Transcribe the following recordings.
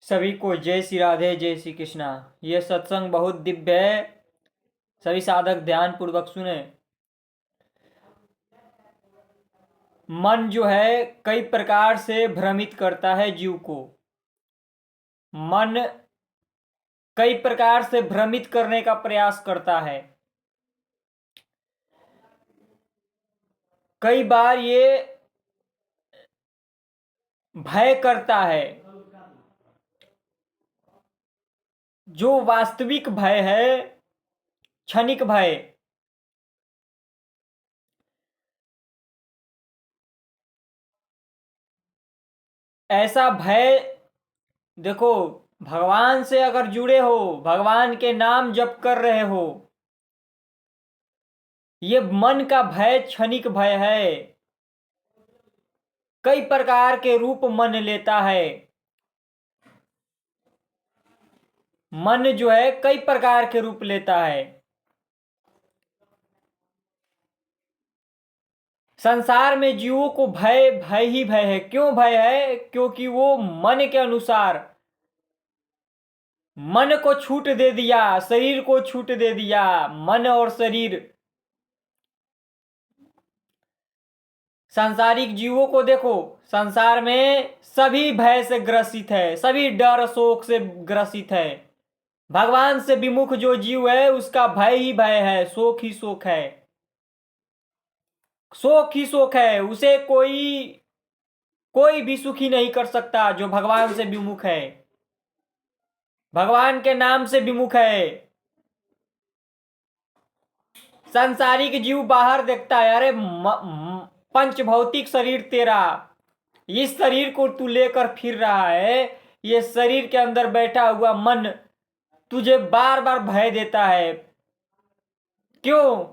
सभी को जय श्री राधे जय श्री कृष्णा। यह सत्संग बहुत दिव्य है, सभी साधक ध्यान पूर्वक सुने। मन जो है कई प्रकार से भ्रमित करता है जीव को। मन कई प्रकार से भ्रमित करने का प्रयास करता है। कई बार ये भय करता है। जो वास्तविक भय है, क्षणिक भय, ऐसा भय देखो, भगवान से अगर जुड़े हो, भगवान के नाम जप कर रहे हो, ये मन का भय क्षणिक भय है। कई प्रकार के रूप मन लेता है। मन जो है कई प्रकार के रूप लेता है। संसार में जीवों को भय भय ही भय है। क्यों भय है? क्योंकि वो मन के अनुसार, मन को छूट दे दिया, शरीर को छूट दे दिया। मन और शरीर, सांसारिक जीवों को देखो, संसार में सभी भय से ग्रसित है, सभी डर शोक से ग्रसित है। भगवान से विमुख जो जीव है उसका भय ही भय है, शोक ही शोक है, शोक ही शोक है। उसे कोई भी सुखी नहीं कर सकता जो भगवान से विमुख है, भगवान के नाम से विमुख है। सांसारिक जीव बाहर देखता है, अरे पंच भौतिक शरीर तेरा, इस शरीर को तू लेकर फिर रहा है, ये शरीर के अंदर बैठा हुआ मन तुझे बार बार भय देता है। क्यों?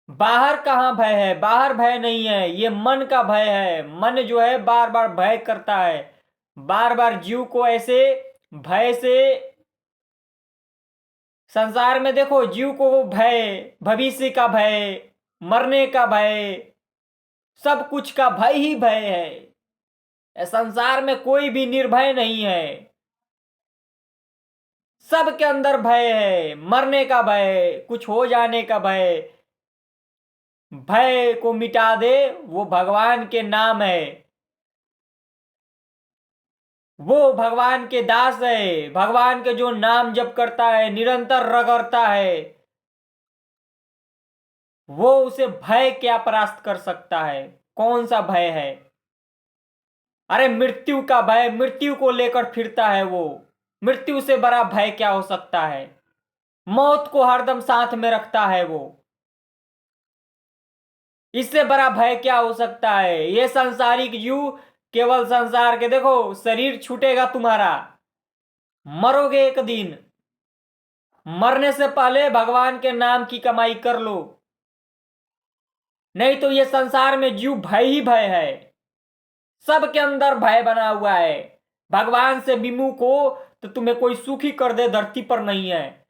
बाहर कहाँ भय है? बाहर भय नहीं है, ये मन का भय है। मन जो है बार बार भय करता है, बार बार जीव को ऐसे भय से। संसार में देखो, जीव को वो भय, भविष्य का भय, मरने का भय, सब कुछ का भय ही भय है। संसार में कोई भी निर्भय नहीं है, सबके अंदर भय है। मरने का भय, कुछ हो जाने का भय। भय को मिटा दे वो भगवान के नाम है, वो भगवान के दास है। भगवान के जो नाम जप करता है, निरंतर रगड़ता है, वो उसे भय क्या परास्त कर सकता है? कौन सा भय है? अरे मृत्यु का भय, मृत्यु को लेकर फिरता है वो। मृत्यु से बड़ा भय क्या हो सकता है? मौत को हरदम साथ में रखता है वो। इससे बड़ा भय क्या हो सकता है? ये सांसारिक जीव केवल संसार के, देखो शरीर छूटेगा तुम्हारा, मरोगे एक दिन। मरने से पहले भगवान के नाम की कमाई कर लो, नहीं तो ये संसार में जीव भय ही भय है। सबके अंदर भय बना हुआ है। भगवान से विमुख हो तो तुम्हें कोई सुखी कर दे धरती पर नहीं है।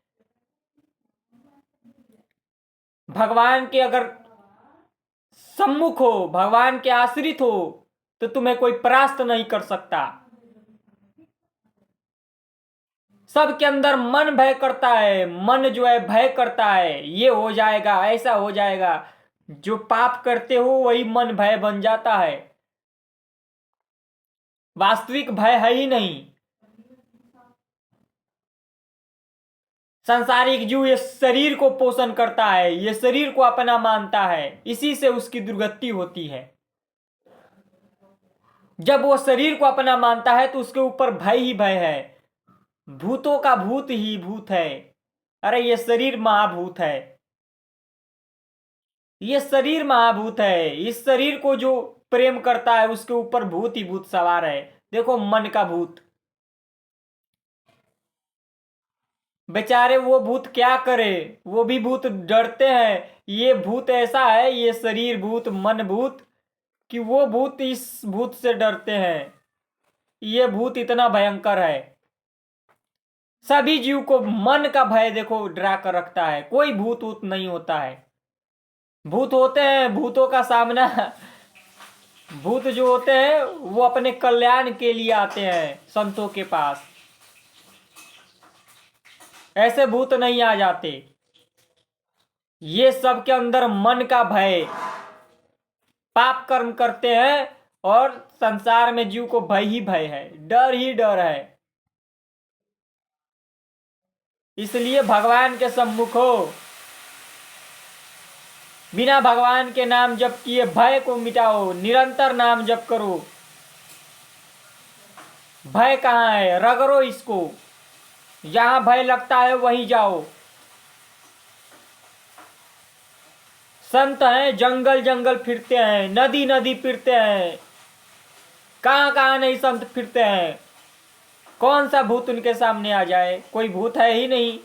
भगवान के अगर सम्मुख हो, भगवान के आश्रित हो, तो तुम्हें कोई परास्त नहीं कर सकता। सबके अंदर मन भय करता है, मन जो है भय करता है, ये हो जाएगा, ऐसा हो जाएगा। जो पाप करते हो वही मन भय बन जाता है, वास्तविक भय है ही नहीं। सांसारिक जीव ये शरीर को पोषण करता है, ये शरीर को अपना मानता है, इसी से उसकी दुर्गति होती है। जब वो शरीर को अपना मानता है तो उसके ऊपर भय ही भय है। भूतों का भूत ही भूत है। अरे ये शरीर महाभूत है, ये शरीर महाभूत है। इस शरीर को जो प्रेम करता है उसके ऊपर भूत ही भूत सवार है। देखो मन का भूत, बेचारे वो भूत क्या करे, वो भी भूत डरते हैं। ये भूत ऐसा है, ये शरीर भूत, मन भूत, कि वो भूत इस भूत से डरते हैं। ये भूत इतना भयंकर है। सभी जीव को मन का भय देखो डरा कर रखता है। कोई भूत वूत नहीं होता है। भूत होते हैं, भूतों का सामना भूत जो होते हैं वो अपने कल्याण के लिए आते हैं संतों के पास, ऐसे भूत नहीं आ जाते। ये सब के अंदर मन का भय, पाप कर्म करते हैं और संसार में जीव को भय ही भय है, डर ही डर है। इसलिए भगवान के सम्मुख हो, बिना भगवान के नाम जप किए भय को मिटाओ, निरंतर नाम जप करो। भय कहाँ है, रगड़ो इसको, जहां भय लगता है वहीं जाओ। संत हैं जंगल जंगल फिरते हैं, नदी नदी फिरते हैं, कहां कहां नहीं संत फिरते हैं। कौन सा भूत उनके सामने आ जाए, कोई भूत है ही नहीं।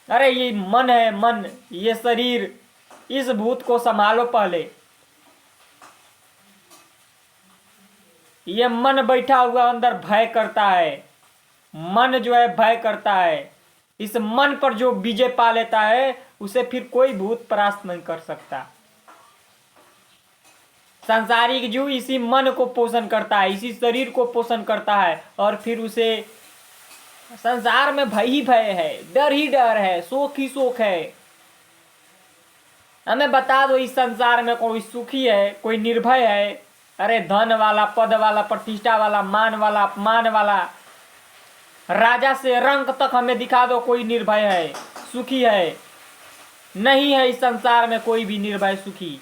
अरे ये मन है, मन, ये शरीर, इस भूत को संभालो पहले। ये मन बैठा हुआ अंदर भय करता है, मन जो है भय करता है। इस मन पर जो विजय पा लेता है उसे फिर कोई भूत परास्त नहीं कर सकता। सांसारिक जीव इसी मन को पोषण करता है, इसी शरीर को पोषण करता है, और फिर उसे संसार में भय ही भय है, डर ही डर है, शोक ही शोक है। हमें बता दो इस संसार में कोई सुखी है, कोई निर्भय है? अरे धन वाला, पद वाला, प्रतिष्ठा वाला, मान वाला, अपमान वाला, राजा से रंक तक हमें दिखा दो कोई निर्भय है, सुखी है? नहीं है इस संसार में कोई भी निर्भय सुखी।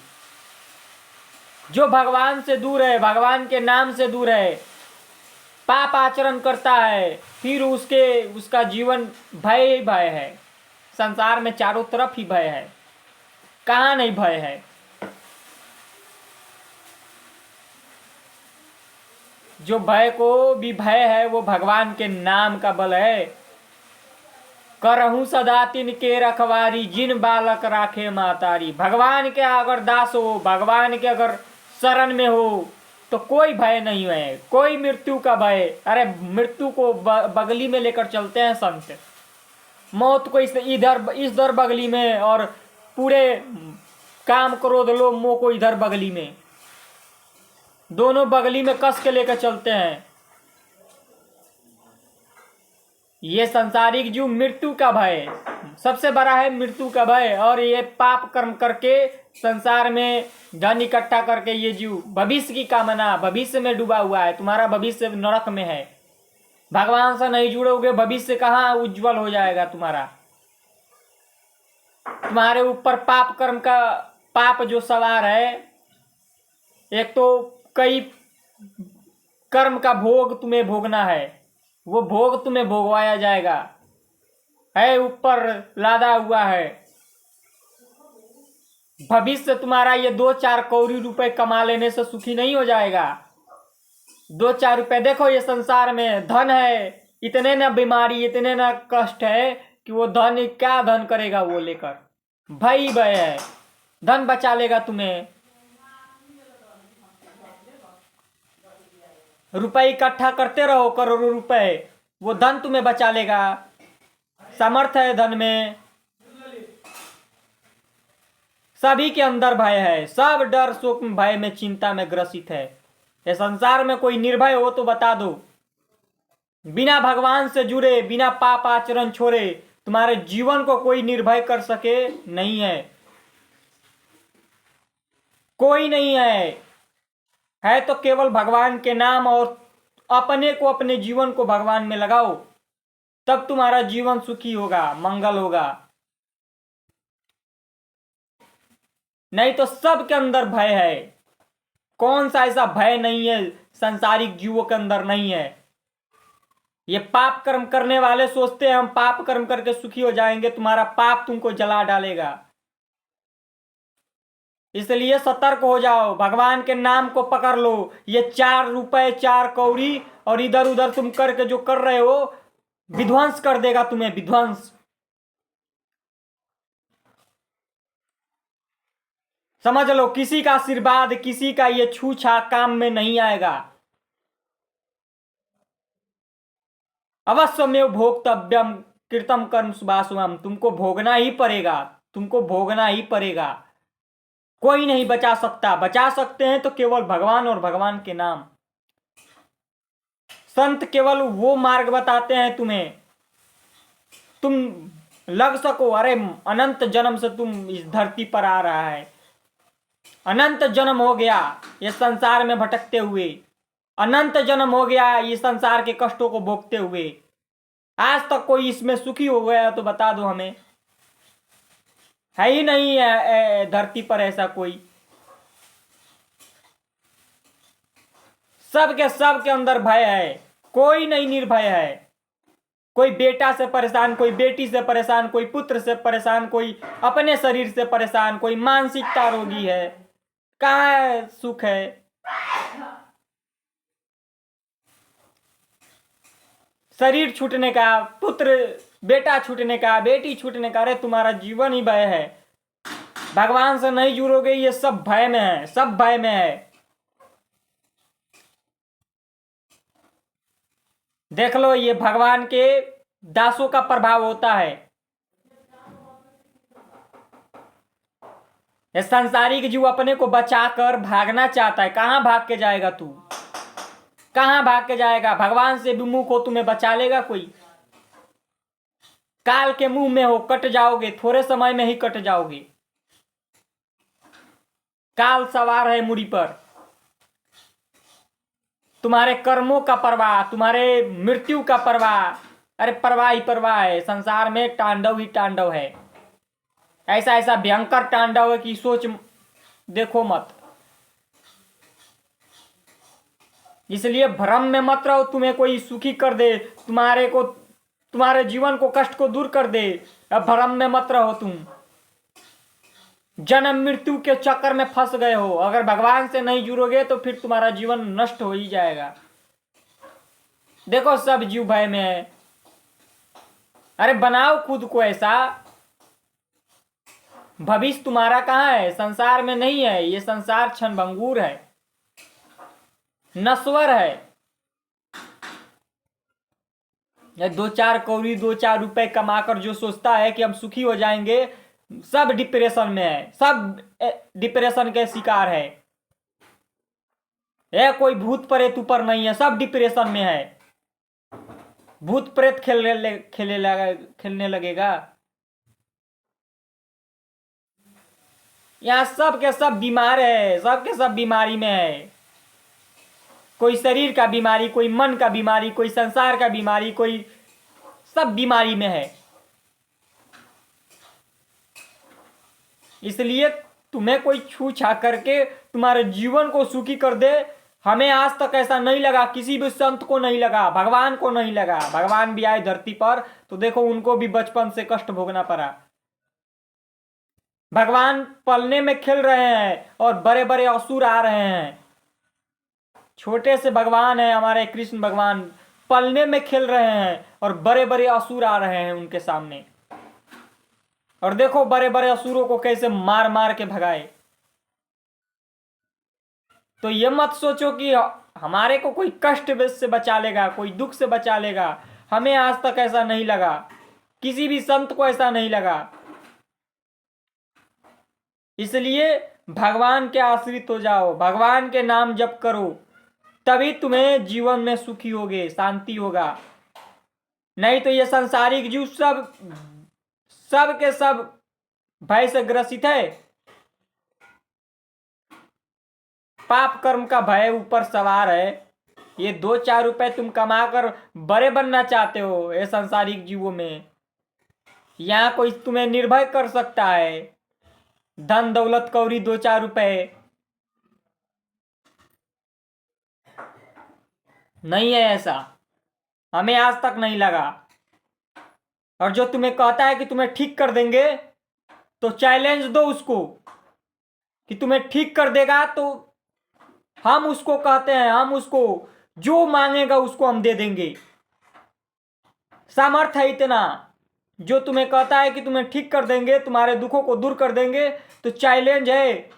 जो भगवान से दूर है, भगवान के नाम से दूर है, पाप आचरण करता है, फिर उसका जीवन भय ही भय है। संसार में चारों तरफ ही भय है, कहाँ नहीं भय है। जो भय को भी भय है वो भगवान के नाम का बल है। करहूं सदा तिन के रखवारी, जिन बालक राखे मातारी। भगवान के अगर दास हो, भगवान के अगर शरण में हो तो कोई भय नहीं है, कोई मृत्यु का भय। अरे मृत्यु को बगली में लेकर चलते हैं संत, मौत को इस दर बगली में, और पूरे काम क्रोध लोभ मोह को इधर बगली में, दोनों बगली में कस के लेकर चलते हैं। ये संसारिक जीव मृत्यु का भय सबसे बड़ा है, मृत्यु का भय। और ये पाप कर्म करके संसार में धन इकट्ठा करके ये जीव भविष्य की कामना, भविष्य में डूबा हुआ है। तुम्हारा भविष्य नरक में है, भगवान से नहीं जुड़ोगे, भविष्य कहाँ उज्जवल हो जाएगा तुम्हारा। तुम्हारे ऊपर पाप कर्म का पाप जो सवार है, एक तो कई कर्म का भोग तुम्हें भोगना है, वो भोग तुम्हें भोगवाया जाएगा, है ऊपर लादा हुआ है। भविष्य तुम्हारा ये 2-4 कौड़ी रुपए कमा लेने से सुखी नहीं हो जाएगा। 2-4 रुपए, देखो ये संसार में धन है, इतने ना बीमारी, इतने ना कष्ट है कि वो धन क्या धन करेगा वो लेकर। भय भय है, धन बचा लेगा तुम्हें। रुपए इकट्ठा करते रहो, करोड़ों रुपए, वो धन तुम्हें बचा लेगा। सामर्थ्य है धन में। सभी के अंदर भय है, सब डर शोक में, भय में, चिंता में ग्रसित है। ये संसार में कोई निर्भय हो तो बता दो। बिना भगवान से जुड़े, बिना पाप आचरण छोड़े तुम्हारे जीवन को कोई निर्भय कर सके नहीं है, कोई नहीं है तो केवल भगवान के नाम, और अपने को, अपने जीवन को भगवान में लगाओ, तब तुम्हारा जीवन सुखी होगा, मंगल होगा। नहीं तो सब के अंदर भय है। कौन सा ऐसा भय नहीं है संसारिक जीवों के अंदर नहीं है। ये पाप कर्म करने वाले सोचते हैं हम पाप कर्म करके सुखी हो जाएंगे, तुम्हारा पाप तुमको जला डालेगा। इसलिए सतर्क हो जाओ, भगवान के नाम को पकड़ लो। ये 4 रुपए 4 कौड़ी और इधर उधर तुम करके जो कर रहे हो, विध्वंस कर देगा तुम्हें, विध्वंस। समझ लो, किसी का आशीर्वाद, किसी का ये छूछा काम में नहीं आएगा। अवश्यमेव भोक्तव्यम कृतम कर्म शुभाशुभम, तुमको भोगना ही पड़ेगा, तुमको भोगना ही पड़ेगा। कोई नहीं बचा सकता। बचा सकते हैं तो केवल भगवान और भगवान के नाम। संत केवल वो मार्ग बताते हैं तुम्हें, तुम लग सको। अरे अनंत जन्म से तुम इस धरती पर आ रहा है, अनंत जन्म हो गया ये संसार में भटकते हुए, अनंत जन्म हो गया ये संसार के कष्टों को भोगते हुए। आज तक कोई इसमें सुखी हो गया तो बता दो हमें। है ही नहीं है धरती पर ऐसा कोई। सबके अंदर भय है, कोई नहीं निर्भय है। कोई बेटा से परेशान, कोई बेटी से परेशान, कोई पुत्र से परेशान, कोई अपने शरीर से परेशान, कोई मानसिकता रोगी है। कहाँ सुख है? शरीर छूटने का, पुत्र बेटा छूटने का, बेटी छूटने का। अरे तुम्हारा जीवन ही भय है। भगवान से नहीं जुड़ोगे, ये सब भय में है, सब भय में है। देख लो, ये भगवान के दासों का प्रभाव होता है। ये संसारिक जीव अपने को बचाकर भागना चाहता है। कहां भाग के जाएगा तू? कहां भाग के जाएगा? भगवान से विमुख हो, तुम्हें बचा लेगा कोई? काल के मुंह में हो, कट जाओगे, थोड़े समय में ही कट जाओगे। काल सवार है मुड़ी पर। तुम्हारे कर्मों का परवाह, तुम्हारे मृत्यु का परवाह। अरे परवाह ही परवाह है। संसार में तांडव ही तांडव है। ऐसा ऐसा भयंकर तांडव है कि सोच देखो मत। इसलिए भ्रम में मत रहो, तुम्हें कोई सुखी कर दे, तुम्हारे जीवन को, कष्ट को दूर कर दे। अब भ्रम में मत रहो तुम। जन्म मृत्यु के चक्कर में फंस गए हो। अगर भगवान से नहीं जुड़ोगे तो फिर तुम्हारा जीवन नष्ट हो ही जाएगा। देखो सब जीव भय में है। अरे बनाओ खुद को ऐसा। भविष्य तुम्हारा कहाँ है? संसार में नहीं है। ये संसार क्षणभंगुर है, नश्वर है। ये 2-4 कौड़ी, 2-4 रुपए कमाकर जो सोचता है कि हम सुखी हो जाएंगे, सब डिप्रेशन में है, सब डिप्रेशन के शिकार है। कोई भूत प्रेत ऊपर नहीं है, सब डिप्रेशन में है। भूत प्रेत खेलने लगेगा। यहाँ सब के सब बीमार है, सब के सब बीमारी में है। कोई शरीर का बीमारी, कोई मन का बीमारी, कोई संसार का बीमारी, कोई सब बीमारी में है। इसलिए तुम्हें कोई छू छा करके तुम्हारे जीवन को सुखी कर दे, हमें आज तक ऐसा नहीं लगा। किसी भी संत को नहीं लगा, भगवान को नहीं लगा। भगवान भी आए धरती पर तो देखो उनको भी बचपन से कष्ट भोगना पड़ा। भगवान पलने में खेल रहे हैं और बड़े बड़े असुर आ रहे हैं। छोटे से भगवान है हमारे कृष्ण भगवान, पलने में खेल रहे हैं और बड़े बड़े असुर आ रहे हैं उनके सामने। और देखो बड़े बड़े असुरों को कैसे मार मार के भगाए। तो ये मत सोचो कि हमारे को कोई कष्ट से बचा लेगा, कोई दुख से बचा लेगा। हमें आज तक ऐसा नहीं लगा, किसी भी संत को ऐसा नहीं लगा। इसलिए भगवान के आश्रित हो जाओ, भगवान के नाम जप करो, तभी तुम्हें जीवन में सुखी होगे, शांति होगा। नहीं तो ये सांसारिक जीव सब के सब भय से ग्रसित है। पाप कर्म का भय ऊपर सवार है। ये 2-4 रुपए तुम कमाकर बड़े बनना चाहते हो ये सांसारिक जीवों में। यहाँ कोई तुम्हें निर्भय कर सकता है। धन दौलत कौड़ी 2-4 रुपए नहीं है, ऐसा हमें आज तक नहीं लगा। और जो तुम्हें कहता है कि तुम्हें ठीक कर देंगे, तो चैलेंज दो उसको कि तुम्हें ठीक कर देगा। तो हम उसको कहते हैं, हम उसको जो मांगेगा उसको हम दे देंगे। सामर्थ्य है इतना। जो तुम्हें कहता है कि तुम्हें ठीक कर देंगे, तुम्हारे दुखों को दूर कर देंगे, तो चैलेंज है।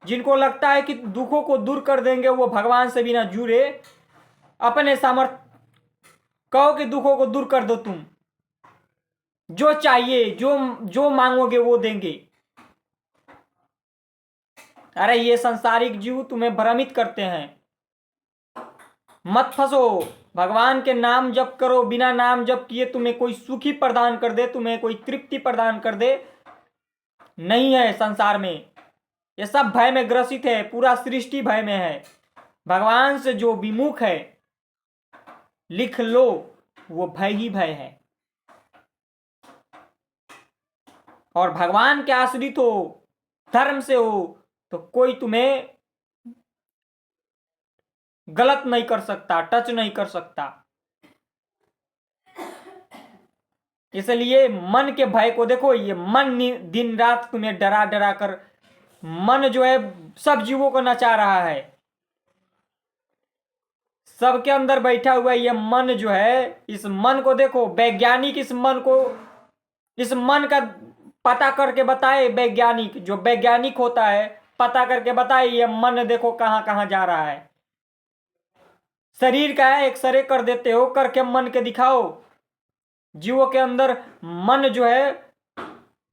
जिनको लगता है कि दुखों को दूर कर देंगे वो भगवान से भी ना जुड़े, अपने सामर्थ्य कहो कि दुखों को दूर कर दो तुम। जो चाहिए, जो मांगोगे वो देंगे। अरे ये संसारिक जीव तुम्हें भ्रमित करते हैं। मत फंसो। भगवान के नाम जप करो। बिना नाम जप किए तुम्हें कोई सुखी प्रदान कर दे, तुम्हें कोई तृप्ति प्रदान कर दे, नहीं है संसार में। ये सब भय में ग्रसित है, पूरा सृष्टि भय में है। भगवान से जो विमुख है, लिख लो, वो भय ही भय है। और भगवान के आश्रित हो, धर्म से हो, तो कोई तुम्हें गलत नहीं कर सकता, टच नहीं कर सकता। इसलिए मन के भय को देखो। ये मन दिन रात तुम्हें डरा डरा कर, मन जो है सब जीवों को नचा रहा है। सबके अंदर बैठा हुआ ये मन जो है, इस मन को देखो। वैज्ञानिक इस मन का पता करके बताए। वैज्ञानिक जो वैज्ञानिक होता है, पता करके बताए ये मन देखो कहां कहां जा रहा है। शरीर का एक्सरे कर देते हो, करके मन के दिखाओ। जीवों के अंदर मन जो है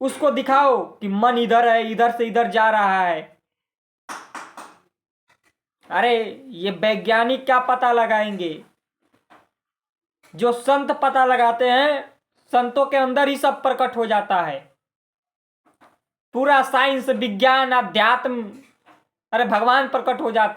उसको दिखाओ कि मन इधर है, इधर से इधर जा रहा है। अरे ये वैज्ञानिक क्या पता लगाएंगे? जो संत पता लगाते हैं, संतों के अंदर ही सब प्रकट हो जाता है। पूरा साइंस, विज्ञान, अध्यात्म, अरे भगवान प्रकट हो जाते